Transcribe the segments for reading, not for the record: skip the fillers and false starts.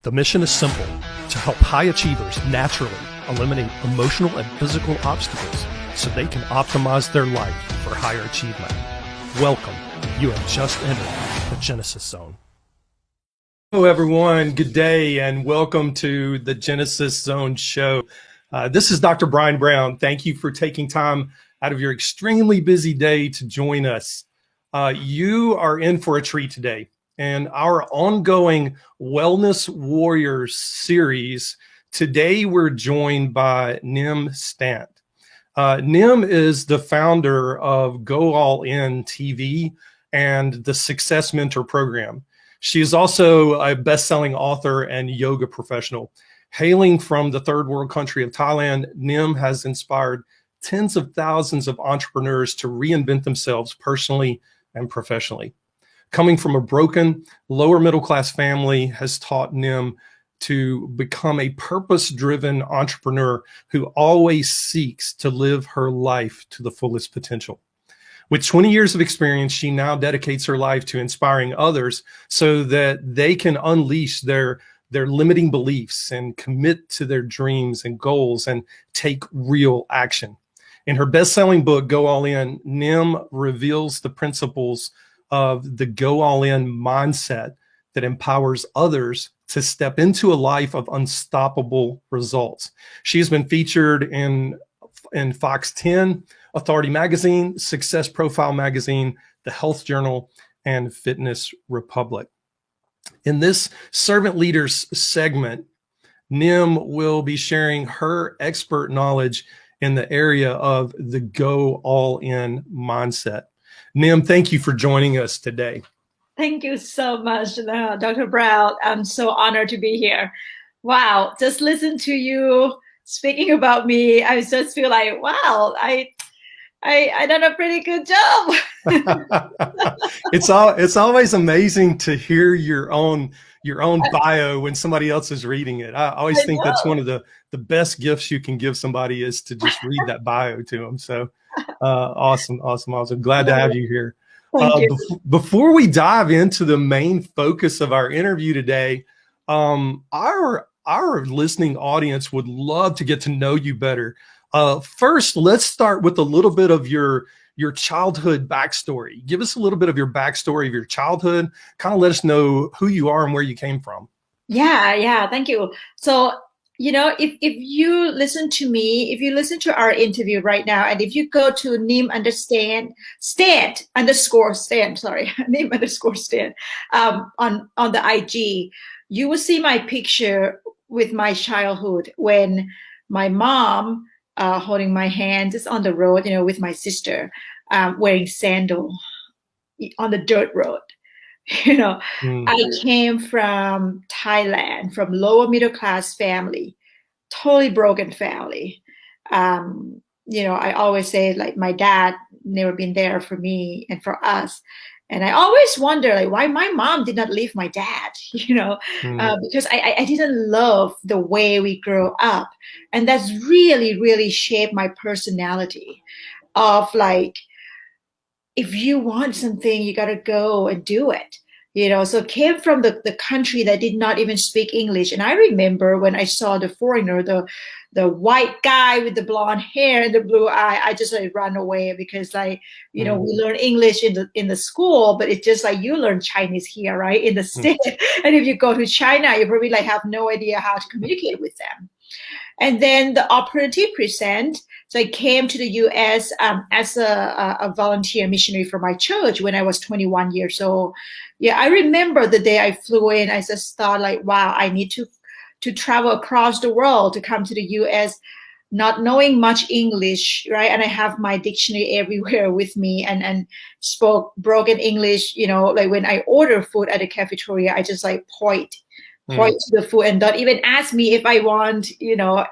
The mission is simple: to help high achievers naturally eliminate emotional and physical obstacles so they can optimize their life for higher achievement. Welcome. You have just entered the Genesis Zone. Hello, everyone. Good day, and welcome to the Genesis Zone show. This is Dr. Brian Brown. Thank you for taking time out of your extremely busy day to join us. You are in for a treat today. And our ongoing Wellness Warriors series, today we're joined by Nim Stant. Nim is the founder of goallintv and the Success Mentor program. She is also a best-selling author and yoga professional. Hailing from the third world country of Thailand, Nim has inspired tens of thousands of entrepreneurs to reinvent themselves personally and professionally. Coming from a broken, lower middle class family has taught Nim to become a purpose-driven entrepreneur who always seeks to live her life to the fullest potential. With 20 years of experience, she now dedicates her life to inspiring others so that they can unleash their limiting beliefs and commit to their dreams and goals and take real action. In her best-selling book, Go All In, Nim reveals the principles of the go all in mindset that empowers others to step into a life of unstoppable results. She has been featured in Fox 10, Authority Magazine, Success Profile Magazine, The Health Journal, and Fitness Republic. In this Servant Leaders segment, Nim will be sharing her expert knowledge in the area of the go all in mindset. Nim, thank you for joining us today. Thank you so much, Dr. Brown. I'm so honored to be here. Wow, just listen to you speaking about me. I just feel like, wow, I done a pretty good job. It's always amazing to hear your own bio when somebody else is reading it. I always think that's one of the best gifts you can give somebody is to just read that bio to them. So awesome. Glad to have you here. Before we dive into the main focus of our interview today, our listening audience would love to get to know you better. First, let's start with a little bit of your childhood backstory. Give us a little bit of your backstory of your childhood. Kind of let us know who you are and where you came from. Yeah. Thank you. So, if you listen to me, if you listen to our interview right now, and if you go to Nim Stant, Nim Stant, on the IG, you will see my picture with my childhood when my mom holding my hand just on the road, with my sister, wearing sandal on the dirt road. I came from Thailand, from lower middle class family, totally broken family. I always say, like, my dad never been there for me and for us. And I always wonder, like, why my mom did not leave my dad, because I didn't love the way we grew up. And that's really, really shaped my personality of, like, if you want something, you got to go and do it. So came from the country that did not even speak English. And I remember when I saw the foreigner, the white guy with the blonde hair and the blue eye, I just ran away because, like, we learn English in the school, but it's just like you learn Chinese here, right, in the States. And if you go to China, you probably have no idea how to communicate with them. And then the opportunity present. So I came to the U.S. As a volunteer missionary for my church when I was 21 years old. Yeah, I remember the day I flew in. I just thought, like, wow, I need to travel across the world to come to the U.S., not knowing much English, right? And I have my dictionary everywhere with me and spoke broken English. Like when I order food at the cafeteria, I just like point to the food and don't even ask me if I want,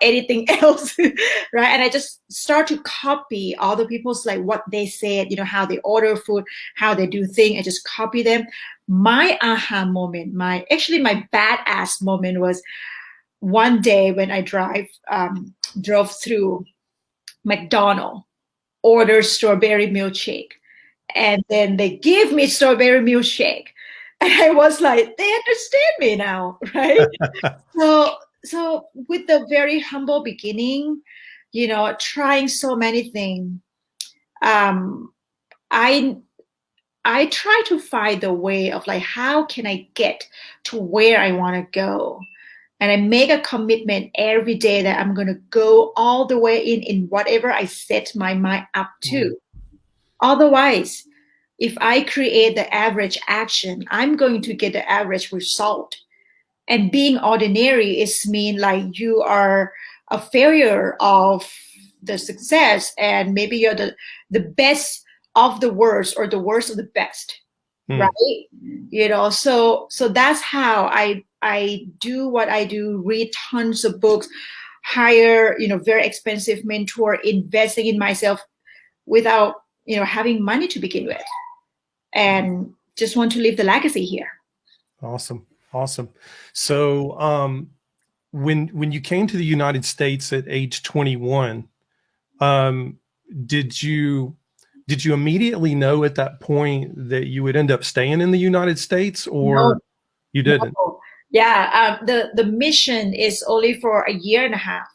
anything else, right? And I just start to copy other people's, like, what they said, how they order food, how they do things. I just copy them. My aha moment, my badass moment was one day when I drove through McDonald's, ordered strawberry milkshake, and then they give me strawberry milkshake. And I was like, they understand me now, right? So with the very humble beginning, trying so many things, um, I I try to find the way of like, how can I get to where I want to go? And I make a commitment every day that I'm going to go all the way in whatever I set my mind up to. Otherwise, if I create the average action, I'm going to get the average result. And being ordinary is mean like you are a failure of the success, and maybe you're the best of the worst or the worst of the best, right? So that's how I do what I do: read tons of books, hire very expensive mentor, investing in myself without having money to begin with, and just want to leave the legacy here. Awesome. So when you came to the United States at age 21, did you immediately know at that point that you would end up staying in the United States, or No, you didn't? no. Yeah, the mission is only for a year and a half.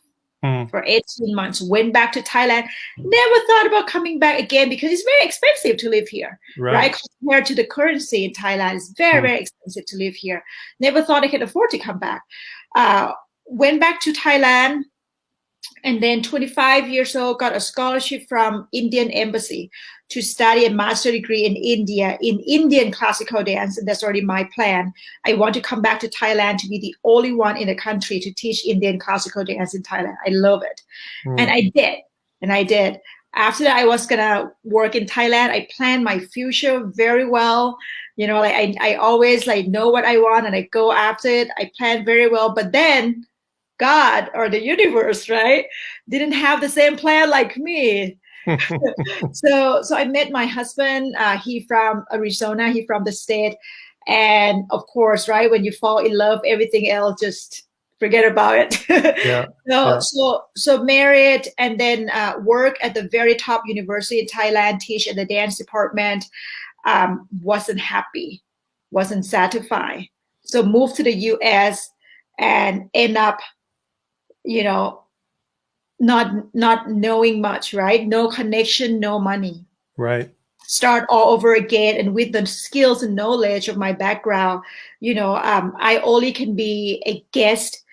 For 18 months, went back to Thailand, never thought about coming back again because it's very expensive to live here, right? Compared to the currency in Thailand, it's very, very expensive to live here. Never thought I could afford to come back. Went back to Thailand, and then 25 years old, got a scholarship from Indian Embassy to study a master degree in India in Indian classical dance. And that's already my plan. I want to come back to Thailand to be the only one in the country to teach Indian classical dance in Thailand. I love it. And I did. After that, I was going to work in Thailand. I planned my future very well. I always know what I want and I go after it. I plan very well. But then God or the universe, right, didn't have the same plan like me. So I met my husband. He from Arizona. He from the state. And of course, right, when you fall in love, everything else just forget about it. So married, and then work at the very top university in Thailand, teach in the dance department. Wasn't happy, wasn't satisfied. So moved to the US and end up not knowing much, right? No connection, no money. Right. Start all over again. And with the skills and knowledge of my background, I only can be a guest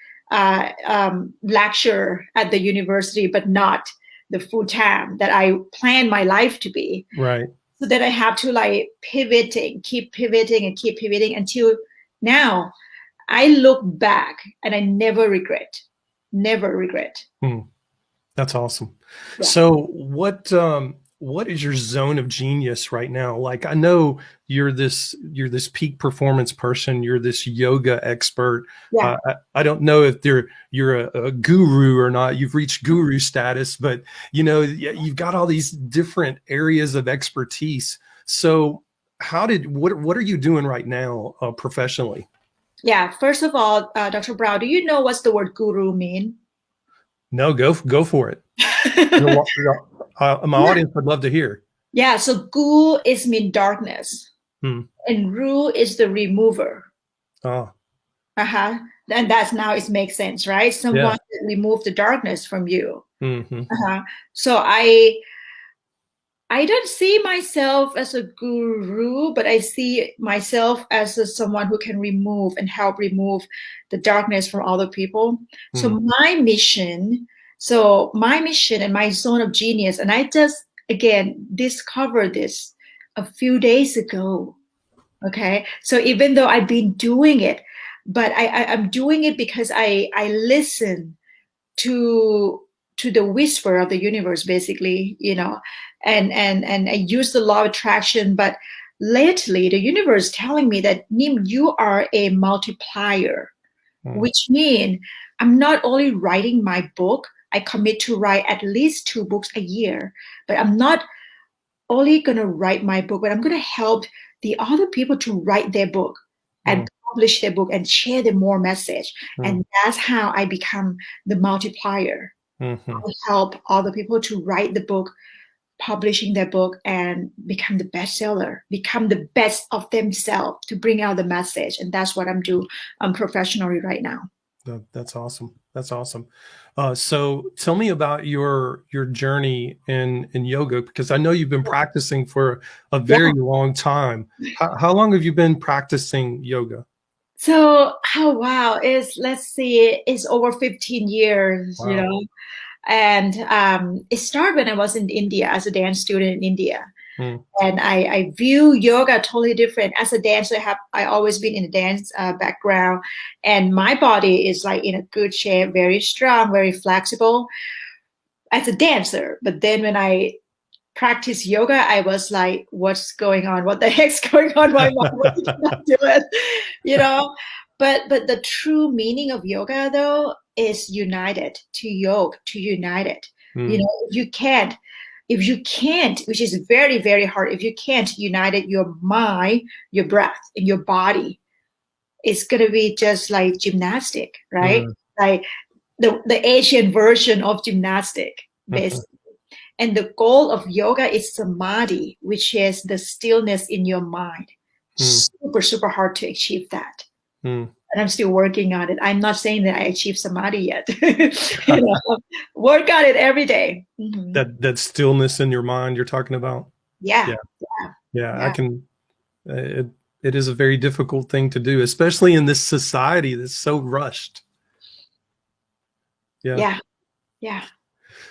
lecturer at the university, but not the full time that I plan my life to be. Right. So that I have to keep pivoting until now. I look back and I never regret. That's awesome. Yeah. So what is your zone of genius right now? Like, I know you're this peak performance person. You're this yoga expert. Yeah. I don't know if you're a guru or not. You've reached guru status, but you've got all these different areas of expertise. So what are you doing right now professionally? Yeah. First of all, Dr. Brown, do you know what's the word guru mean? No, go for it. My audience would love to hear. Yeah. So gu is mean darkness, and ru is the remover. Oh. And that's now it makes sense, right? Someone that remove the darkness from you. So I don't see myself as a guru, but I see myself as someone who can help remove the darkness from other people. So my mission and my zone of genius, and I just, again, discovered this a few days ago. Okay. So even though I've been doing it, but I'm doing it because I listen to the whisper of the universe, basically, and I use the law of attraction. But lately, the universe telling me that, Nim, you are a multiplier, which means I'm not only writing my book. I commit to write at least 2 books a year, but I'm not only going to write my book, but I'm going to help the other people to write their book and publish their book and share the more message. And that's how I become the multiplier. I help other people to write the book publishing their book and become the bestseller, become the best of themselves to bring out the message. And that's what I'm doing professionally right now. That's awesome. That's awesome. So tell me about your journey in yoga, because I know you've been practicing for a very long time. How long have you been practicing yoga? So, oh wow, let's see, it's over 15 years, Wow. you know. And it started when I was in India as a dance student in India. And I view yoga totally different. As a dancer, I always been in a dance background, and my body is like in a good shape, very strong, very flexible as a dancer. But then when I practice yoga, I was like, what's going on? What the heck's going on? Why did I do it? You know? But the true meaning of yoga though is united, to yoke, to united. You know, if you can't, which is very, very hard, if you can't unite your mind, your breath, and your body, it's gonna be just like gymnastic, right? Like the Asian version of gymnastic, basically. And the goal of yoga is samadhi, which is the stillness in your mind. Super, super hard to achieve that. And I'm still working on it. I'm not saying that I achieved samadhi yet. You know, work on it every day. That stillness in your mind you're talking about? Yeah. I can. It is a very difficult thing to do, especially in this society that's so rushed. Yeah.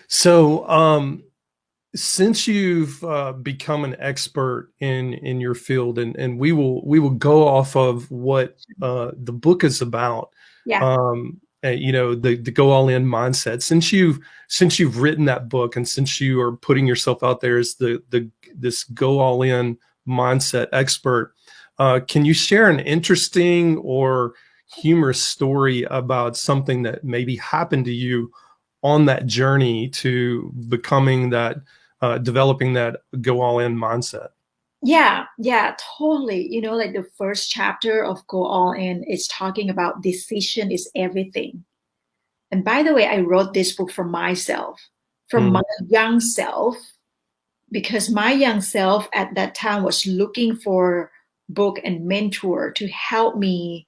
So, since you've become an expert in your field, and we will go off of what the book is about. You know, the go all in mindset. Since you've written that book, and since you are putting yourself out there as this go all in mindset expert, can you share an interesting or humorous story about something that maybe happened to you on that journey to becoming that, developing that go all in mindset? Yeah, totally. You know, like the first chapter of Go All In is talking about decision is everything. And by the way, I wrote this book for myself, for my young self, because my young self at that time was looking for book and mentor to help me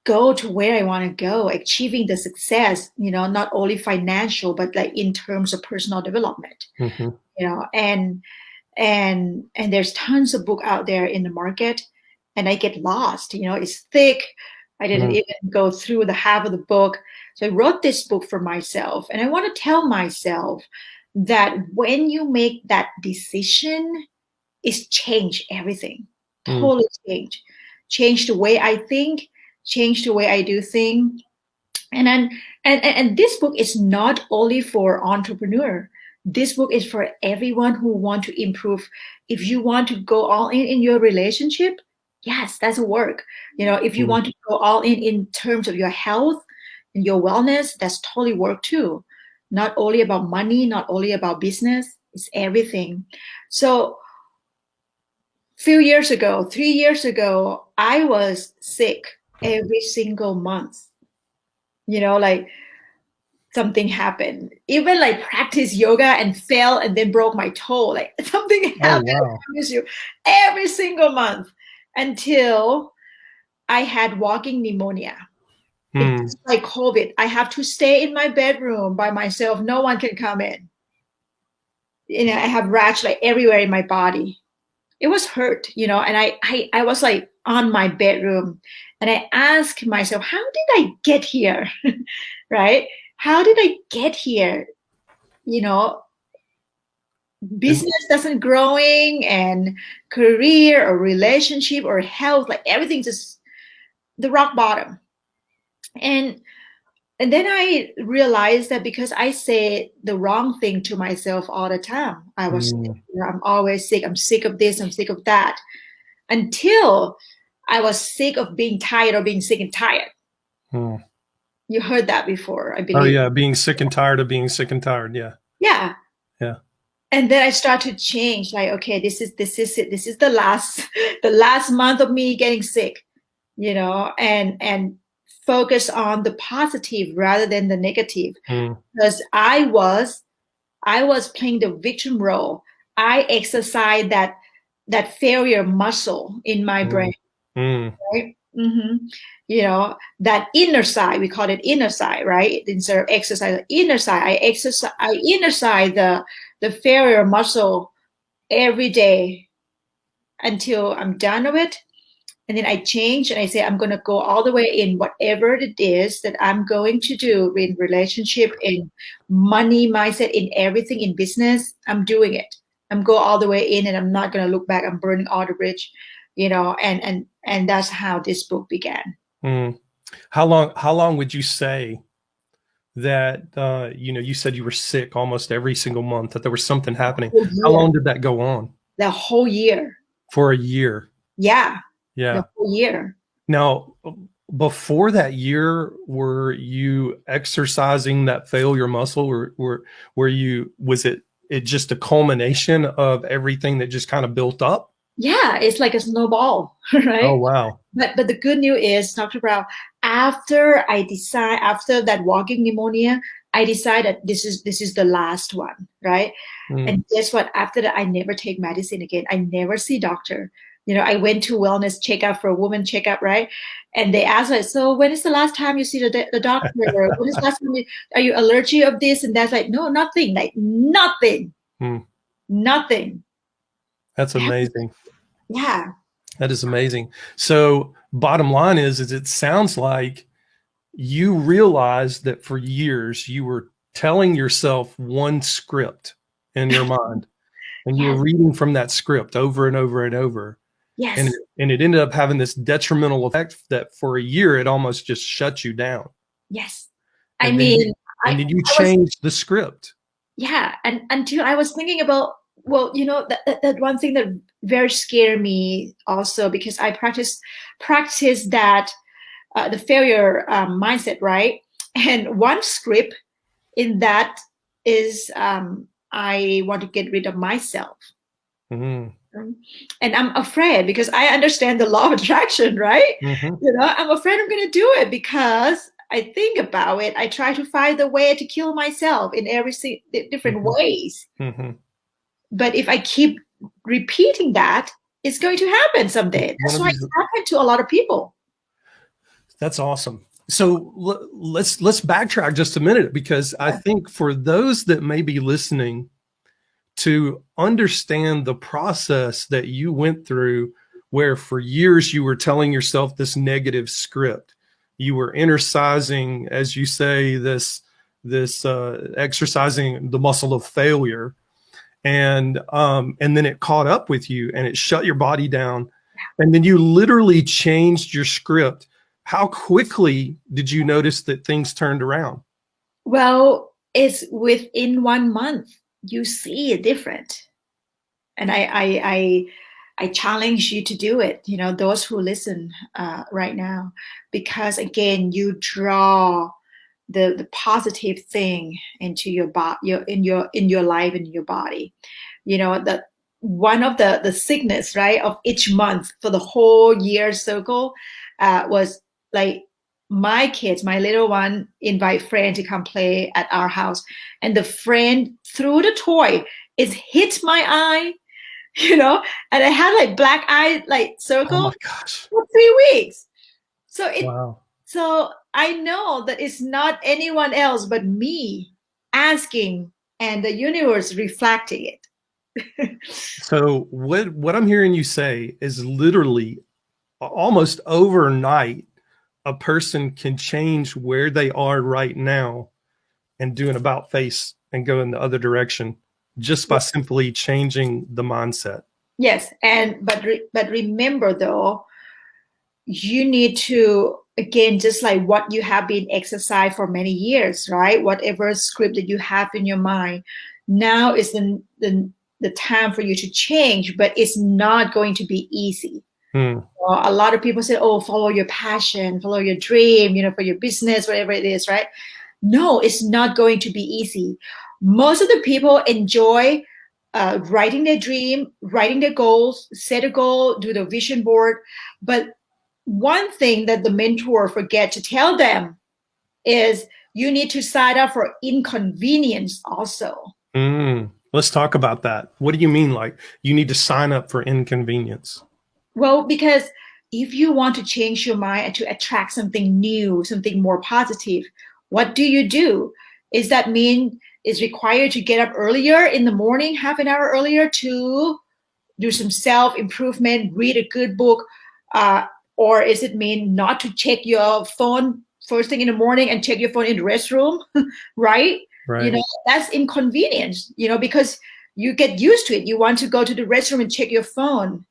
go to where I want to go, achieving the success, you know, not only financial, but like in terms of personal development, you know, and there's tons of book out there in the market, and I get lost, you know, it's thick. I didn't even go through the half of the book. So I wrote this book for myself, and I want to tell myself that when you make that decision, it's change everything. Totally change the way I think, change the way I do things. And then and this book is not only for entrepreneur. This book is for everyone who want to improve. If you want to go all in your relationship, yes, that's a work. You know, if you want to go all in terms of your health and your wellness, that's totally work too. Not only about money, not only about business, it's everything. So few years ago, 3 years ago, I was sick every single month. You know, like something happened. Even like practice yoga and fell and then broke my toe. Like something happened. Oh, wow. I promise you, every single month until I had walking pneumonia. It's like COVID. I have to stay in my bedroom by myself. No one can come in. You know, I have rash like everywhere in my body. It was hurt, you know, and I was like on my bedroom, and I asked myself, how did I get here? Right? How did I get here? You know, business doesn't growing, and career or relationship or health, like everything just the rock bottom. And then I realized that because I say the wrong thing to myself all the time. I was sick, you know, I'm always sick. I'm sick of this. I'm sick of that. Until I was sick of being tired or being sick and tired. You heard that before, I believe. Oh yeah, being sick and tired of being sick and tired. Yeah. And then I start to change. Like, okay, this is it. This is the last month of me getting sick, you know, and focus on the positive rather than the negative. Because I was I was playing the victim role. I exercised that failure muscle in my brain, Mm. right? You know, that inner side, we call it inner side, right? Instead of exercise, inner side, I exercise the failure muscle every day until I'm done with it. And then I change and I say, I'm going to go all the way in whatever it is that I'm going to do in relationship, in money, mindset, in everything, in business. I'm doing it. I'm go all the way in and I'm not going to look back. I'm burning all the bridge, you know, and that's how this book began. Mm. How long would you say that, you know, you said you were sick almost every single month, that there was something happening? Whole How year, long did that go on? the whole year. For a year. Yeah, the Yeah. whole year. Now, before that year, were you exercising that failure muscle, or were you, was it just a culmination of everything that just kind of built up? Yeah, it's like a snowball, Oh, right? wow. But the good news is, Dr. Brown, after that walking pneumonia, I decided this is the last one, right? Mm. And guess what? After that, I never take medicine again. I never see doctor. You know, I went to wellness checkup for a woman checkup, right? And they asked me, so when is the last time you see the doctor? When is the last time are you allergic of this and that's? Like, no, nothing, like nothing, Mm. nothing. That's amazing. Yeah. That is amazing. So bottom line is it sounds like you realized that for years you were telling yourself one script in your mind, and you were Yes. reading from that script over and over and over. And, Yes. and it ended up having this detrimental effect that for a year, it almost just shut you down. Yes. I And then you, mean, and then you I was, changed the script. yeah. And until I was thinking about, well, you know, that one thing that very scared me also, because I practice that the failure mindset, right? And one script in that is I want to get rid of myself. Mm-hmm. And I'm afraid because I understand the law of attraction, right? Mm-hmm. You know, I'm afraid I'm going to do it because I think about it. I try to find the way to kill myself in every different Mm-hmm. ways. Mm-hmm. But if I keep repeating that, it's going to happen someday. One That's of why these. it's happened to a lot of people. That's awesome. So let's backtrack just a minute, because I think for those that may be listening, to understand the process that you went through, where for years you were telling yourself this negative script, you were exercising, as you say, this exercising the muscle of failure, and then it caught up with you and it shut your body down, and then you literally changed your script. How quickly did you notice that things turned around? Well, it's within 1 month you see it different, and I challenge you to do it. You know, those who listen right now, because again, you draw the positive thing into your body, in your life and your body. You know, that one of the sickness, right, of each month for the whole year circle was like my kids, my little one invite friend to come play at our house, and the friend threw the toy, it hit my eye, you know, and I had like black eye like Oh my circle gosh. for 3 weeks. So Wow. so I know that it's not anyone else but me asking and the universe reflecting it. So what I'm hearing you say is literally almost overnight, a person can change where they are right now and do an about face and go in the other direction just by simply changing the mindset. Yes, and but remember though, you need to again, just like what you have been exercised for many years, right? Whatever script that you have in your mind, now is the time for you to change, but it's not going to be easy. Hmm. A lot of people say, oh, follow your passion, follow your dream, you know, for your business, whatever it is, right? No, it's not going to be easy. Most of the people enjoy writing their dream, writing their goals, set a goal, do the vision board. But one thing that the mentor forget to tell them is you need to sign up for inconvenience also. Let's talk about that. What do you mean? Like you need to sign up for inconvenience? Well, because if you want to change your mind and to attract something new, something more positive, what do? Is that mean it's required to get up earlier in the morning, half an hour earlier to do some self-improvement, read a good book, or is it mean not to check your phone first thing in the morning and check your phone in the restroom, right? You Right. know, that's inconvenience, because you get used to it. You want to go to the restroom and check your phone.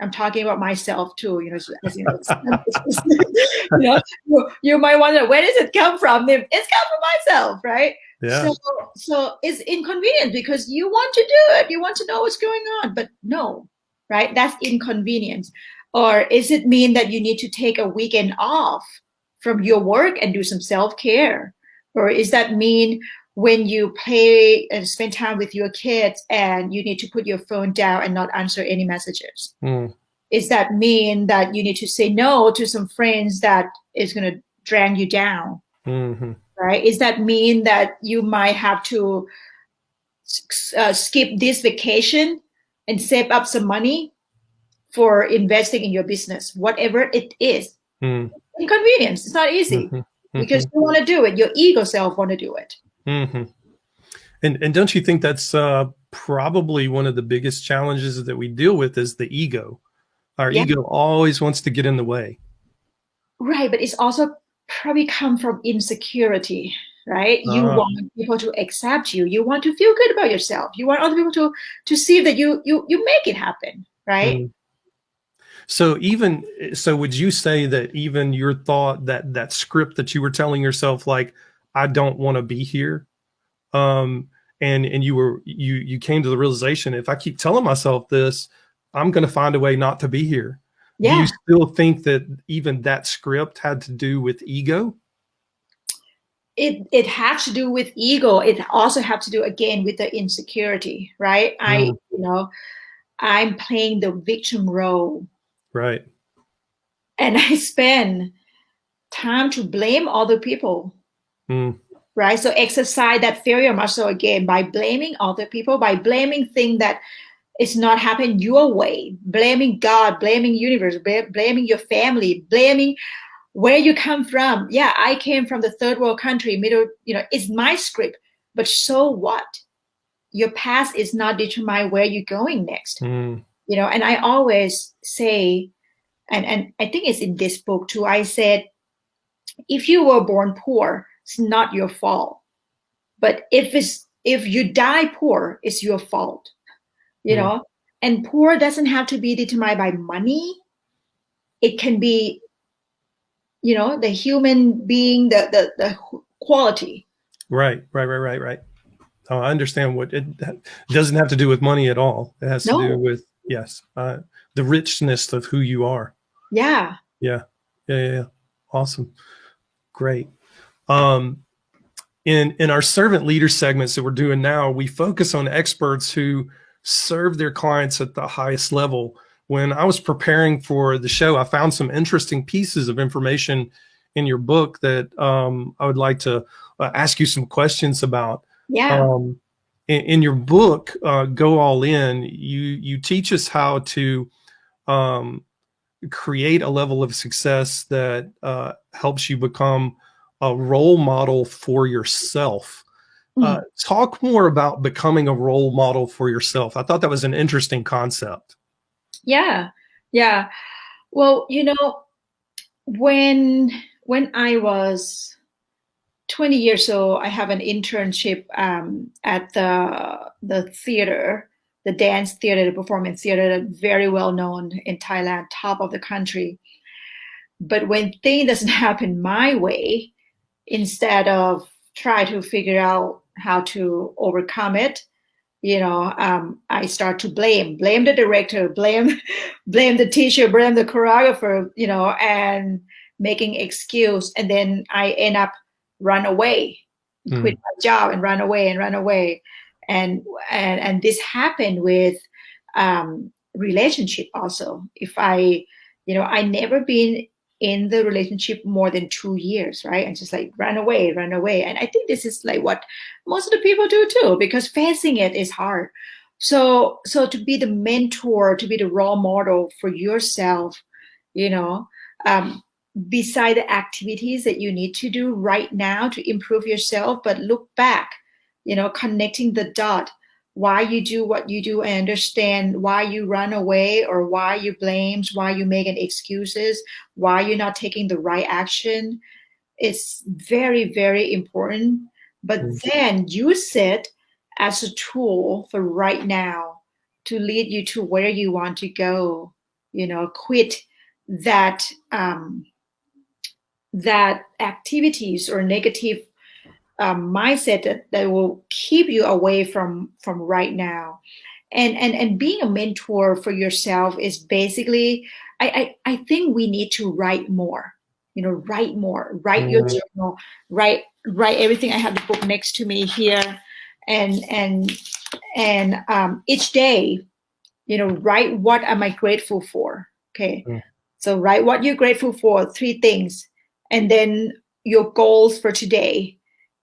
I'm talking about myself too, as you know, you might wonder, where does it come from? It's come from myself, right? Yeah. So it's inconvenient because you want to do it. You want to know what's going on, but no, right? That's inconvenience. Or is it mean that you need to take a weekend off from your work and do some self-care? Or is that mean when you play and spend time with your kids and you need to put your phone down and not answer any messages? Is that mean that you need to say no to some friends that is going to drag you down? Right? Is that mean that you might have to skip this vacation and save up some money for investing in your business, whatever it is? Inconvenience. It's not easy because you want to do it. Your ego self want to do it. And don't you think that's probably one of the biggest challenges that we deal with is the ego? Our ego always wants to get in the way. Right, but it's also probably come from insecurity, right? You want people to accept you. You want to feel good about yourself. You want other people to see that you make it happen, right? So would you say that even your thought that script that you were telling yourself, like, I don't want to be here, and you came to the realization, if I keep telling myself this, I'm going to find a way not to be here. Yeah. Do you still think that even that script had to do with ego? It has to do with ego. It also has to do again with the insecurity, right? I'm playing the victim role. Right. And I spend time to blame other people. Right. So exercise that failure muscle again by blaming other people, by blaming things that it's not happening your way, blaming God, blaming universe, blaming your family, blaming where you come from. Yeah, I came from the third world country, it's my script, but so what? Your past is not determine where you're going next. And I always say, and I think it's in this book too, I said, if you were born poor, it's not your fault. But if you die poor, it's your fault. And poor doesn't have to be determined by money. It can be, the human being, the quality. Right. Oh, I understand it doesn't have to do with money at all. It has to do with, the richness of who you are. Yeah. Awesome. Great. In our servant leader segments that we're doing now, we focus on experts who serve their clients at the highest level. When I was preparing for the show, I found some interesting pieces of information in your book that I would like to ask you some questions about. Yeah. In your book, Go All In, you teach us how to create a level of success that helps you become a role model for yourself. Talk more about becoming a role model for yourself. I thought that was an interesting concept. Yeah. Well, when I was 20 years old, I have an internship at the theater, the dance theater, the performance theater, very well known in Thailand, top of the country. But when things doesn't happen my way, instead of try to figure out how to overcome it, I start to blame the director, blame the teacher, blame the choreographer, and making excuse. And then I end up run away, quit my job and run away. And this happened with relationship also. If I never been in the relationship more than 2 years, right? And just like run away. And I think this is like what most of the people do too, because facing it is hard. So to be the mentor, to be the role model for yourself, you know, beside the activities that you need to do right now to improve yourself, but look back, you know, connecting the dot, why you do what you do, and understand why you run away, or why you blame, why you make an excuses, why you're not taking the right action. It's very, very important. But then use it as a tool for right now to lead you to where you want to go. You know, quit that that activities or negative mindset that will keep you away from right now. And being a mentor for yourself is basically, I think we need to write more. You know, write more. Write your journal. Write everything. I have the book next to me here, and each day, you know, write what am I grateful for. Okay, so write what you're grateful for, 3 things, and then your goals for today,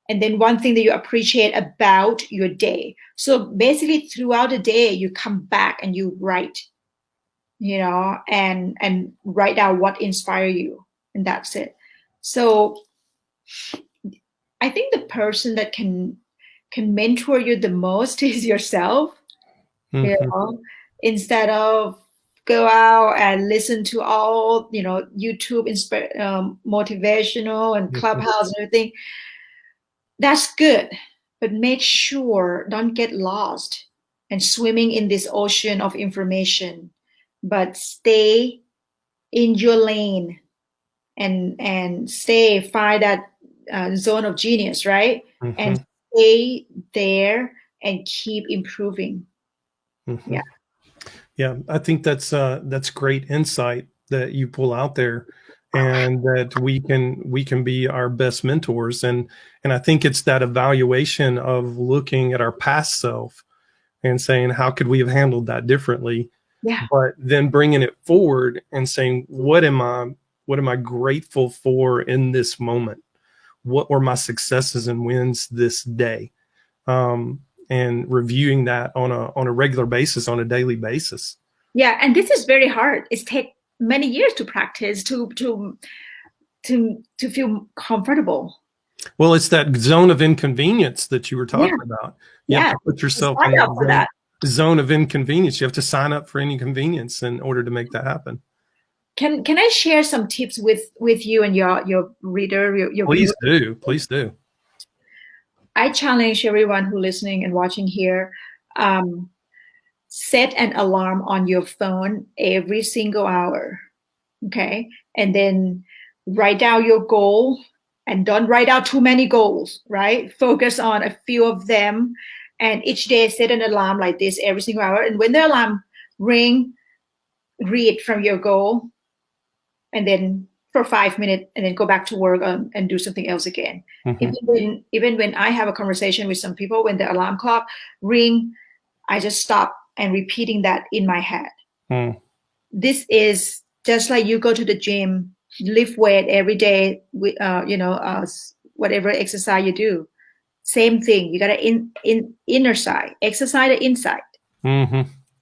and then one thing that you appreciate about your day. So basically throughout the day, you come back and you write, you know, and write down what inspires you, and that's it. So I think the person that can mentor you the most is yourself. You know, instead of go out and listen to all, you know, YouTube motivational and Clubhouse and everything. That's good, but make sure don't get lost and swimming in this ocean of information, but stay in your lane and find that zone of genius, right? And stay there and keep improving. Yeah, I think that's great insight that you pull out there, and that we can be our best mentors. And I think it's that evaluation of looking at our past self and saying, how could we have handled that differently? Yeah. But then bringing it forward and saying, what am I grateful for in this moment? What were my successes and wins this day? And reviewing that on a regular basis, on a daily basis. Yeah, and this is very hard. It takes many years to practice to feel comfortable. Well, it's that zone of inconvenience that you were talking about. You have to put yourself in that zone of inconvenience. You have to sign up for inconvenience in order to make that happen. Can I share some tips with you and your reader? Your Please viewer? do. Please do. I challenge everyone who listening and watching here, set an alarm on your phone every single hour, okay? And then write down your goal, and don't write out too many goals, right? Focus on a few of them, and each day set an alarm like this every single hour. And when the alarm ring, read from your goal, and then for 5 minutes, and then go back to work and do something else again. Even when I have a conversation with some people, when the alarm clock ring, I just stop and repeating that in my head. This is just like you go to the gym, lift weight every day, whatever exercise you do. Same thing. You got to inner side, exercise the inside.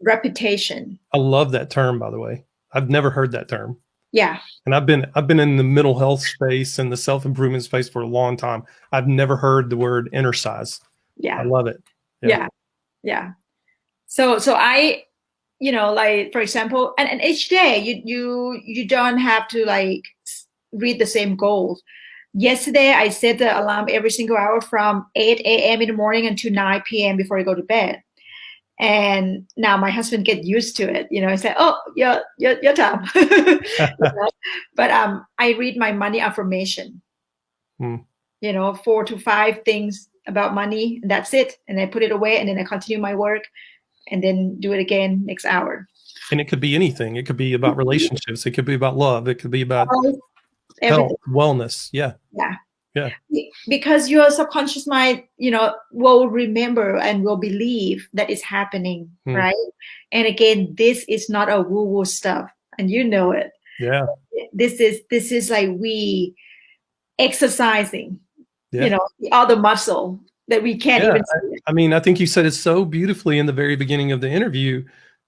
Repetition. I love that term, by the way. I've never heard that term. Yeah. And I've been in the mental health space and the self-improvement space for a long time. I've never heard the word exercise. Yeah. I love it. Yeah. So I, like, for example, and each day you don't have to like read the same goals. Yesterday, I set the alarm every single hour from 8 a.m. in the morning until 9 p.m. before I go to bed. And now my husband get used to it. He said, "Oh, your time." But I read my money affirmation. 4 to 5 things about money, and that's it. And I put it away, and then I continue my work, and then do it again next hour. And it could be anything. It could be about relationships. It could be about love. It could be about health, wellness. Yeah. Because your subconscious mind, will remember and will believe that it's happening, right? And again, this is not a woo-woo stuff, and you know it. Yeah. this is like we exercising, Yeah. the other muscle that we can't even see. I mean, I think you said it so beautifully in the very beginning of the interview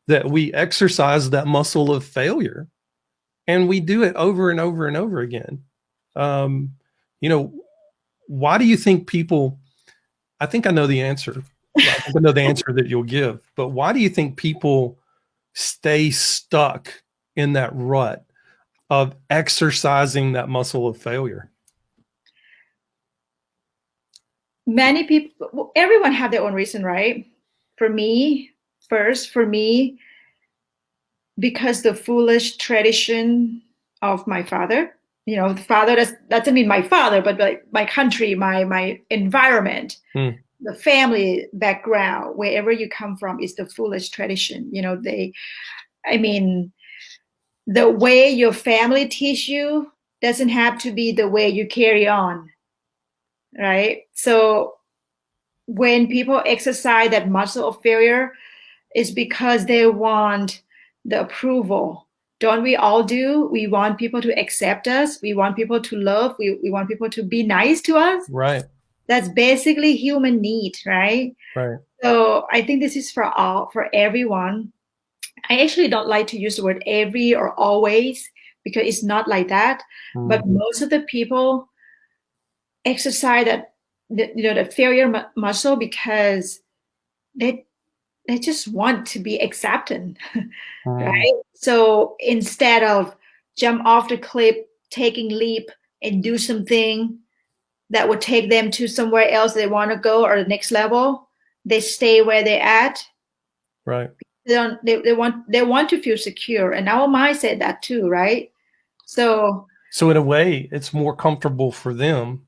that we exercise that muscle of failure, and we do it over and over and over again. Why do you think people, I think I know the answer. I think I know the answer that you'll give, but why do you think people stay stuck in that rut of exercising that muscle of failure? Many people, everyone have their own reason, right? For me, because the foolish tradition of my father, the father, that doesn't mean my father, but like my country, my environment, the family background, wherever you come from, is the foolish tradition. The way your family teach you doesn't have to be the way you carry on, right? So when people exercise that muscle of failure, it's because they want the approval. Don't we all do? We want people to accept us. We want people to love. We want people to be nice to us. Right. That's basically human need, right? Right. So I think this is for everyone. I actually don't like to use the word every or always, because it's not like that. But most of the people exercise the failure muscle because they just want to be accepted, right? So instead of jump off the cliff, taking leap and do something that would take them to somewhere else they want to go, or the next level, they stay where they're at. Right. They want to feel secure, and our mind said that too, right? So in a way, it's more comfortable for them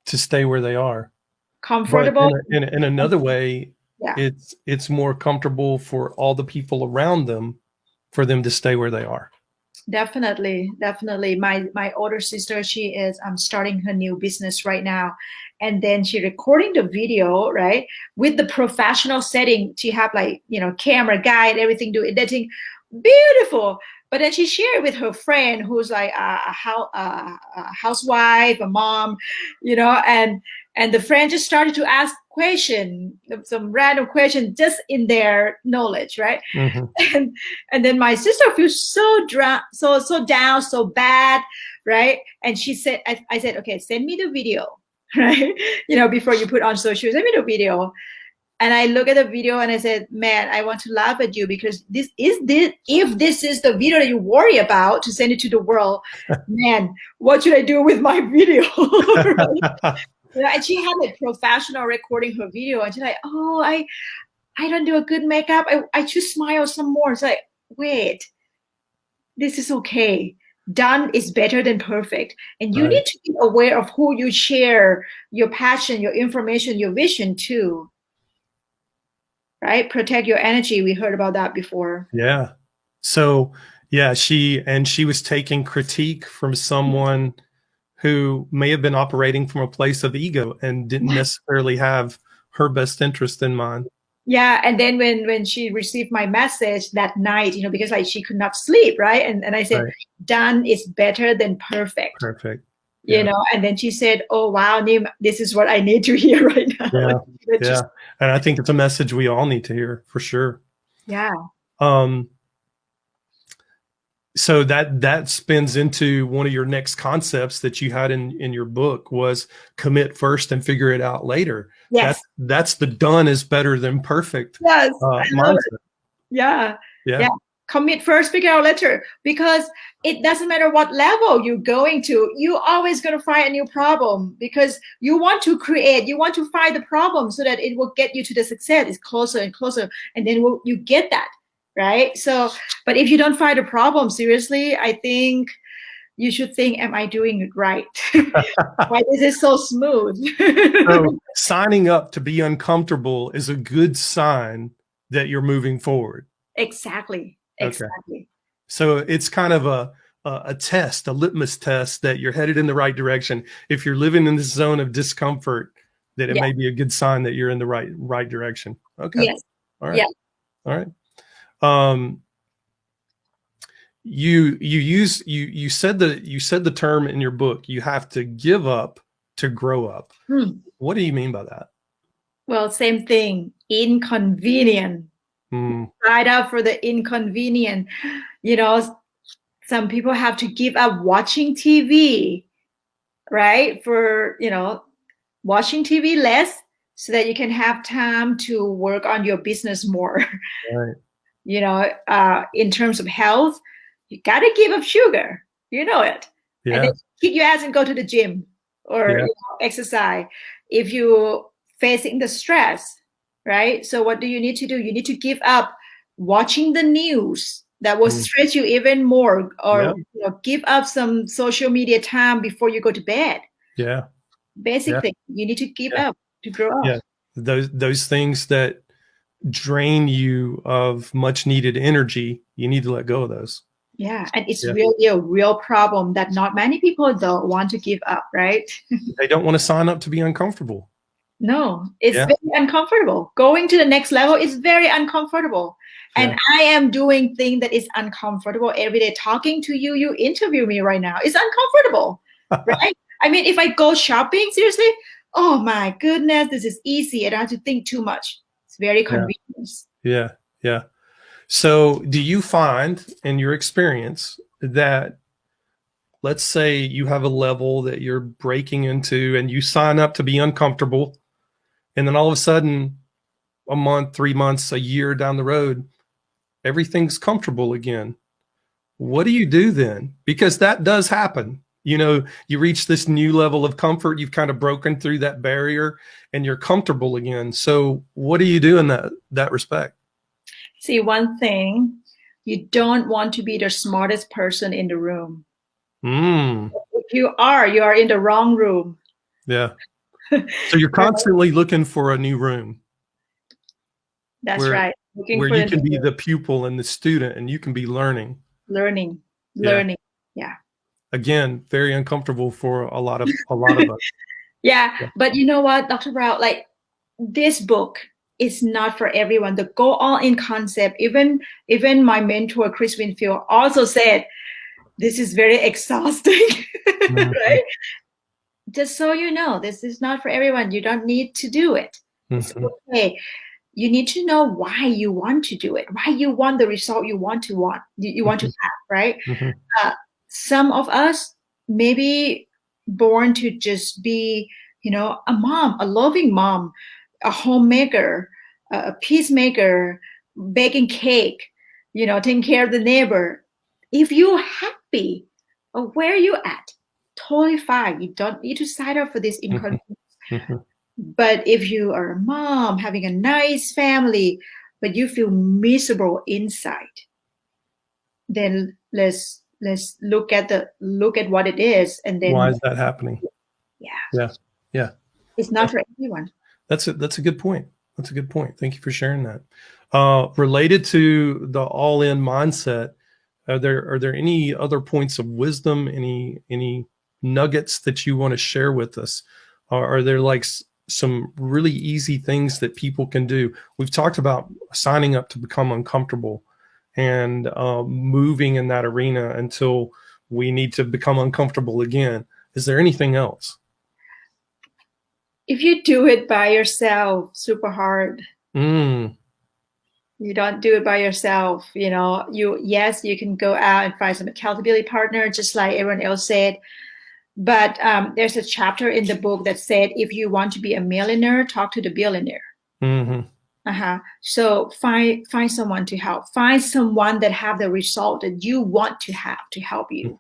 to stay where they are. Comfortable. But in another way, yeah. it's more comfortable for all the people around them for them to stay where they are. Definitely. My older sister, she is starting her new business right now, and then she recording the video, right, with the professional setting. She have camera guy and everything, do editing, beautiful. But then she shared with her friend who's like a housewife, a mom, and the friend just started to ask some random question just in their knowledge, right? And then my sister feels so down, so bad, right? And she said, I said, okay, send me the video, right? Before you put on social, send me the video. And I look at the video and I said, man, I want to laugh at you, because if this is the video that you worry about to send it to the world, man, what should I do with my video? Right? And she had a professional recording her video, and she's like, oh, I don't do a good makeup. I just smile some more. It's like, wait, this is okay. Done is better than perfect. And you need to be aware of who you share your passion, your information, your vision to. Right? Protect your energy. We heard about that before. Yeah. So yeah, she was taking critique from someone who may have been operating from a place of ego and didn't necessarily have her best interest in mind. Yeah. And then when she received my message that night, because she could not sleep, right? And I said, done is better than perfect. Perfect. And then she said, oh, wow, Nim, this is what I need to hear right now. Yeah. And I think it's a message we all need to hear, for sure. Yeah. So that spins into one of your next concepts that you had in your book, was commit first and figure it out later. Yes. That's the done is better than perfect. Yes. Mindset. Yeah. Commit first, figure out later, because it doesn't matter what level you're going to, you're always going to find a new problem, because you want to find the problem so that it will get you to the success. It's closer and closer, and then you get that, right? So, but if you don't find a problem, seriously, I think you should think, am I doing it right? Why is it so smooth? So signing up to be uncomfortable is a good sign that you're moving forward. Exactly. So it's kind of a test, a litmus test that you're headed in the right direction. If you're living in this zone of discomfort, that it may be a good sign that you're in the right direction. Okay. Yes. All right. Yeah. All right. you said the term in your book, you have to give up to grow up. What do you mean by that? Well, same thing, inconvenient. Sign up for the inconvenient. Some people have to give up watching TV, right? For, watching TV less so that you can have time to work on your business more. Right. In terms of health, you got to give up sugar. You know it. Yeah. And then kick your ass and go to the gym or exercise. If you're facing the stress, right? So what do you need to do? You need to give up watching the news that will stress you even more, or give up some social media time before you go to bed. Yeah. Basic thing you need to give up to grow up. Yeah. Those things that drain you of much needed energy, you need to let go of those. Yeah. And it's really a real problem that not many people don't want to give up, right? They don't want to sign up to be uncomfortable. No, it's very uncomfortable. Going to the next level is very uncomfortable. And I am doing things that is uncomfortable every day. Talking to you, you interview me right now. It's uncomfortable, right? I mean, if I go shopping, seriously, oh my goodness, this is easy. I don't have to think too much. It's very convenient. Yeah. Yeah. So do you find in your experience that, let's say you have a level that you're breaking into and you sign up to be uncomfortable, and then all of a sudden, a month, 3 months, a year down the road, everything's comfortable again? What do you do then? Because that does happen. You reach this new level of comfort. You've kind of broken through that barrier and you're comfortable again. So what do you do in that respect? See, one thing, you don't want to be the smartest person in the room. If you are in the wrong room. Yeah. So you're constantly looking for a new room. That's right. Where you can be the pupil and the student, and you can be learning. Learning. Yeah. Again, very uncomfortable for a lot of us. Yeah. But you know what, Dr. Brown, like this book is not for everyone. The go all in concept, even my mentor, Chris Winfield, also said, this is very exhausting, right? Just so you know, this is not for everyone. You don't need to do it. It's okay. You need to know why you want to do it, why you want the result you want to have, right? Some of us maybe born to just be, a mom, a loving mom, a homemaker, a peacemaker, baking cake, taking care of the neighbor. If you're happy of where you're at, totally fine. You don't need to sign up for this inconvenience. But if you are a mom having a nice family, but you feel miserable inside, then let's look at what it is, and then why is that happening? Yeah. It's not for everyone. That's a good point. That's a good point. Thank you for sharing that. Related to the all-in mindset, are there any other points of wisdom, any nuggets that you want to share with us? Are there like some really easy things that people can do? We've talked about signing up to become uncomfortable and moving in that arena until we need to become uncomfortable again. Is there anything else? If you do it by yourself, super hard. You don't do it by yourself. You can go out and find some accountability partner, just like everyone else said. But there's a chapter in the book that said, if you want to be a millionaire, talk to the billionaire. So find someone to help. Find someone that have the result that you want to have to help you.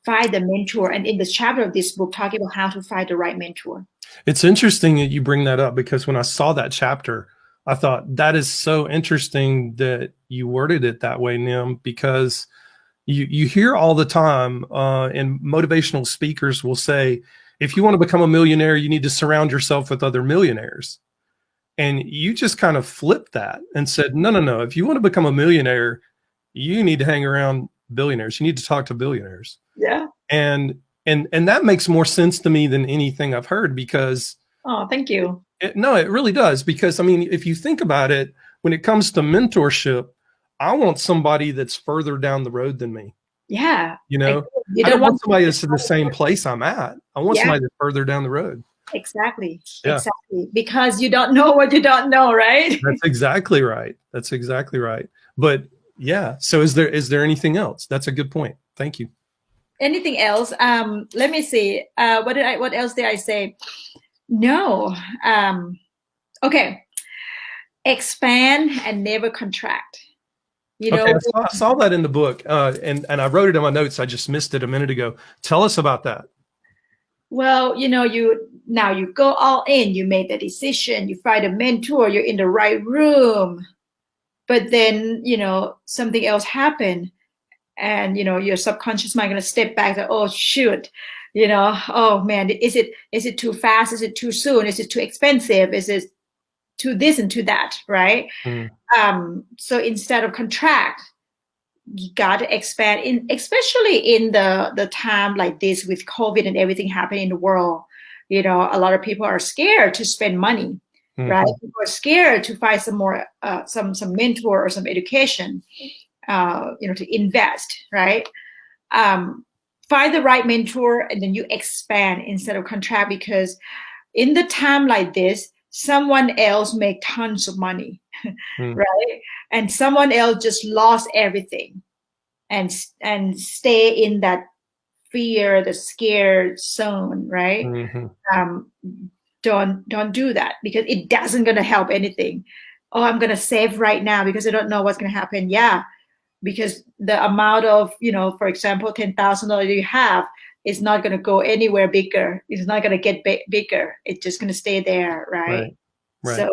Find the mentor. And in the chapter of this book, talking about how to find the right mentor. It's interesting that you bring that up, because when I saw that chapter, I thought that is so interesting that you worded it that way, Nim, because you hear all the time, and motivational speakers will say, if you want to become a millionaire, you need to surround yourself with other millionaires. And you just kind of flipped that and said, no. If you want to become a millionaire, you need to hang around billionaires. You need to talk to billionaires. Yeah. And that makes more sense to me than anything I've heard, because oh, thank you. It really does. Because I mean, if you think about it, when it comes to mentorship, I want somebody that's further down the road than me. Yeah. You know, You I don't don't want want somebody that's in the same place I'm at. I want Yeah. somebody that's further down the road. Exactly. Yeah. Exactly. Because you don't know what you don't know, right? That's exactly right. That's exactly right. But yeah. So is there anything else? That's a good point. Thank you. Anything else? Let me see. What else did I say? No. Okay. Expand and never contract. You know, Okay, I saw that in the book, and I wrote it in my notes. I just missed it a minute ago. Tell us about that. well, you know, you go all in, you made the decision, you find a mentor, you're in the right room, but then, you know, something else happened, and you know, your subconscious mind gonna step back and, oh shoot, you know, oh man, is it too fast? Is it too soon? Is it too expensive? Is it too this and too that, right? Mm. So instead of contract, you got to expand, in especially in the time like this with COVID and everything happening in the world. You know, a lot of people are scared to spend money, right? People are scared to find some more some mentor or some education, you know, to invest, right? Find the right mentor, and then you expand instead of contract, because in the time like this, someone else make tons of money, right? And someone else just lost everything, and stay in that fear, the scared zone, right? Um, don't do that, because it doesn't gonna help anything. Oh, I'm gonna save right now because I don't know what's gonna happen. Yeah, because the amount of, you know, for example, $10,000 you have is not going to go anywhere bigger. It's not going to get bigger. It's just going to stay there, right? Right. So,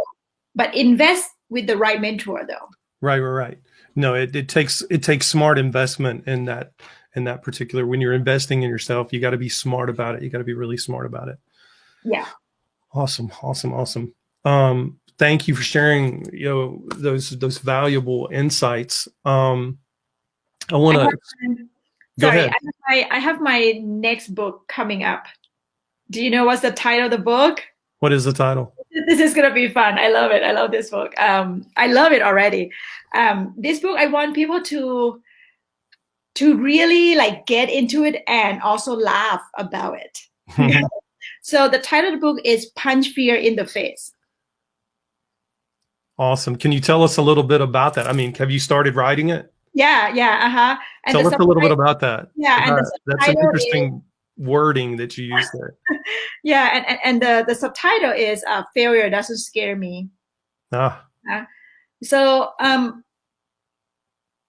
but invest with the right mentor, though. Right. No, it takes smart investment in that particular. When you're investing in yourself, you got to be smart about it. You got to be really smart about it. Yeah. Awesome. Thank you for sharing, you know, those valuable insights. I want to go ahead. I have my next book coming up. Do you know what's the title of the book? What is the title? This is gonna be fun. I love it. I love this book. I love it already. This book, I want people to really like get into it and also laugh about it. So the title of the book is Punch Fear in the Face. Awesome. Can you tell us a little bit about that? I mean, have you started writing it? Yeah. And tell us a little bit about that. Yeah, that's an interesting wording that you use there. Yeah, and the subtitle is Failure Doesn't Scare Me. So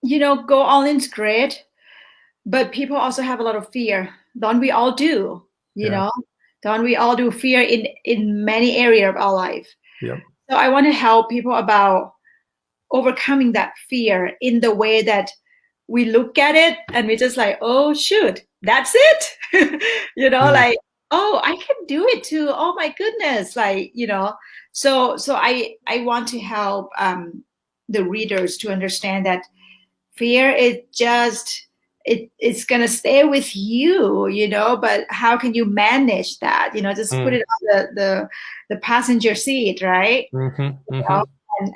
you know, go all in is great, but people also have a lot of fear. Don't we all do? You know, don't we all do fear in many areas of our life? Yep. So I want to help people about overcoming that fear in the way that we look at it and we just like, oh shoot, that's it. You know, like, oh, I can do it too. Oh my goodness. Like, you know, so I want to help the readers to understand that fear is just, it's gonna stay with you, you know, but how can you manage that? You know, just put it on the passenger seat, right? You know?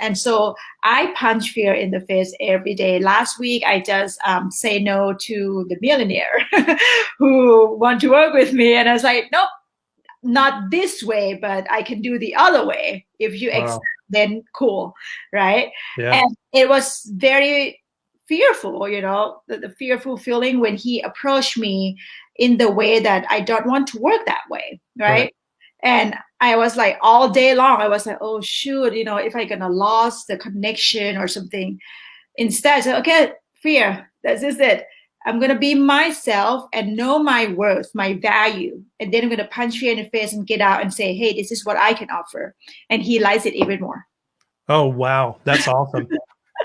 And so I punch fear in the face every day. Last week, I just say no to the millionaire who want to work with me. And I was like, nope, not this way, but I can do the other way. If you accept, then cool, right? Yeah. And it was very fearful, you know, the fearful feeling when he approached me in the way that I don't want to work that way, right? And I was like, all day long, I was like, oh shoot, you know, if I gonna lose the connection or something. Instead, I said, okay, fear, this is it. I'm gonna be myself and know my worth, my value, and then I'm gonna punch fear in the face and get out and say, hey, this is what I can offer. And he likes it even more. Oh wow, that's awesome.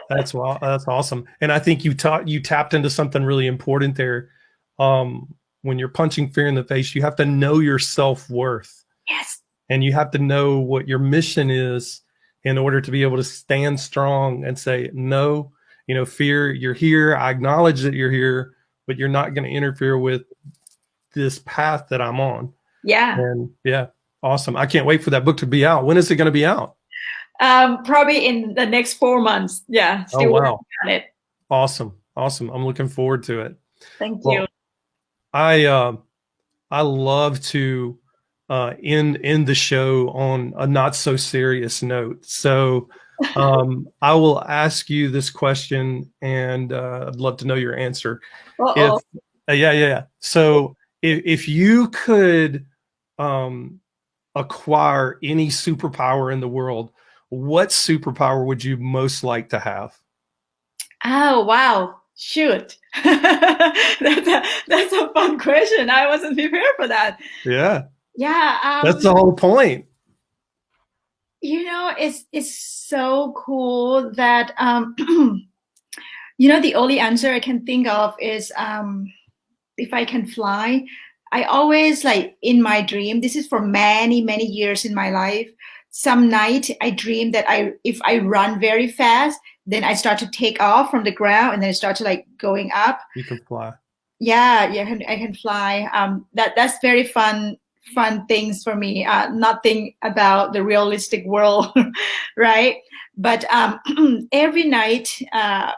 That's awesome. And I think you tapped into something really important there. When you're punching fear in the face, you have to know your self-worth. Yes. And you have to know what your mission is in order to be able to stand strong and say, no, you know, fear, you're here. I acknowledge that you're here, but you're not going to interfere with this path that I'm on. Yeah. And yeah, awesome. I can't wait for that book to be out. When is it going to be out? Probably in the next 4 months. Yeah, Oh, still wow. working on it. Awesome. Awesome. I'm looking forward to it. Thank you. Well, I love to end the show on a not so serious note. So I will ask you this question, and I'd love to know your answer. If Uh-oh. yeah. So if you could acquire any superpower in the world, what superpower would you most like to have? Oh, wow. Shoot. That's a fun question. I wasn't prepared for that. Yeah, Yeah, that's the whole point. it's so cool that the only answer I can think of is if I can fly. I always like in my dream, this is for many, many years in my life. Some night I dream that if I run very fast, then I start to take off from the ground and then I start to like going up. You can fly. Yeah, I can fly. That's very fun things for me. Nothing about the realistic world, right? But every night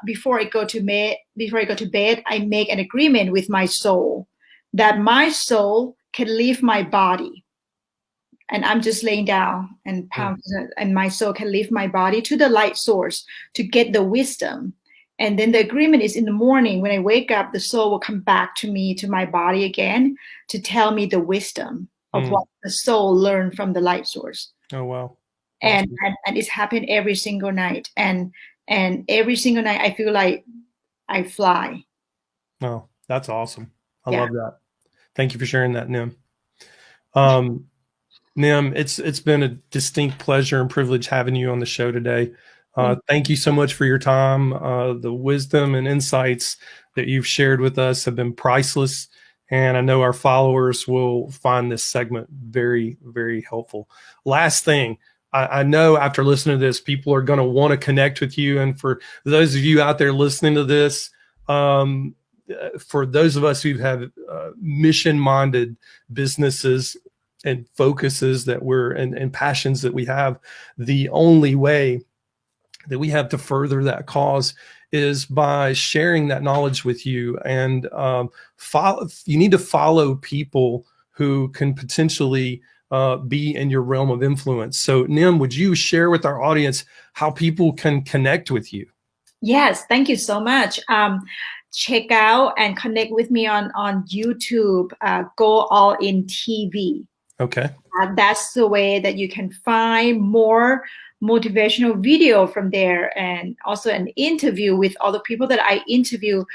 before I go to bed, I make an agreement with my soul that my soul can leave my body, and I'm just laying down and and my soul can leave my body to the light source to get the wisdom. And then the agreement is in the morning when I wake up, the soul will come back to me, to my body again, to tell me the wisdom of what the soul learned from the light source. Oh, wow. And, Awesome. and it's happened every single night. And every single night I feel like I fly. Oh, that's awesome. I Yeah. love that. Thank you for sharing that, Nim. Nim, it's been a distinct pleasure and privilege having you on the show today. Thank you so much for your time. The wisdom and insights that you've shared with us have been priceless. And I know our followers will find this segment very, very helpful. Last thing, I know after listening to this, people are going to want to connect with you. And for those of you out there listening to this, for those of us who have mission-minded businesses and focuses that and passions that we have, the only way that we have to further that cause is by sharing that knowledge with you. And you need to follow people who can potentially be in your realm of influence. So Nim, would you share with our audience how people can connect with you? Yes, thank you so much. Check out and connect with me on YouTube, Go All In TV. Okay. That's the way that you can find more motivational video from there, and also an interview with all the people that I interview.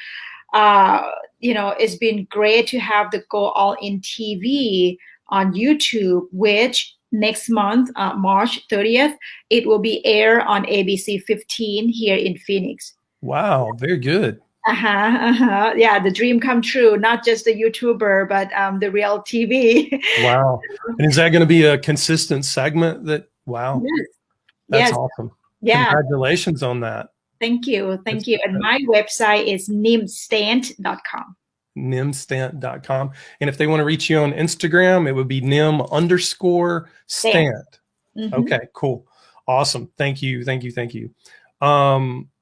It's been great to have the Go All In TV on YouTube, which next month, March 30th, it will be aired on ABC 15 here in Phoenix. Wow, very good. Yeah, the dream come true, not just the YouTuber, but the real TV. Wow. And is that going to be a consistent segment wow. Yes. That's Yes. awesome. Yeah. Congratulations on that. Thank you. Thank you. And my website is nimstant.com. Nimstant.com. And if they want to reach you on Instagram, it would be nim_stant. Okay, cool. Awesome. Thank you.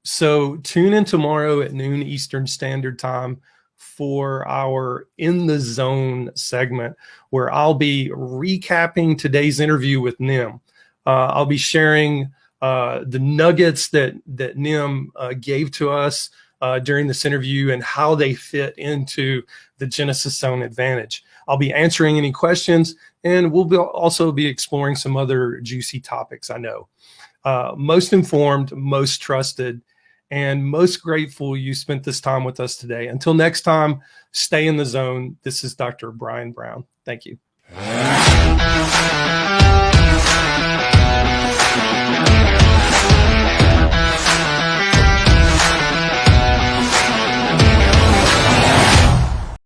So tune in tomorrow at noon Eastern Standard Time for our In the Zone segment, where I'll be recapping today's interview with Nim. I'll be sharing the nuggets that Nim gave to us during this interview and how they fit into the Genesis Zone Advantage. I'll be answering any questions, and we'll also be exploring some other juicy topics. I know. Most informed, most trusted, and most grateful you spent this time with us today. Until next time, stay in the zone. This is Dr. Brian Brown. Thank you.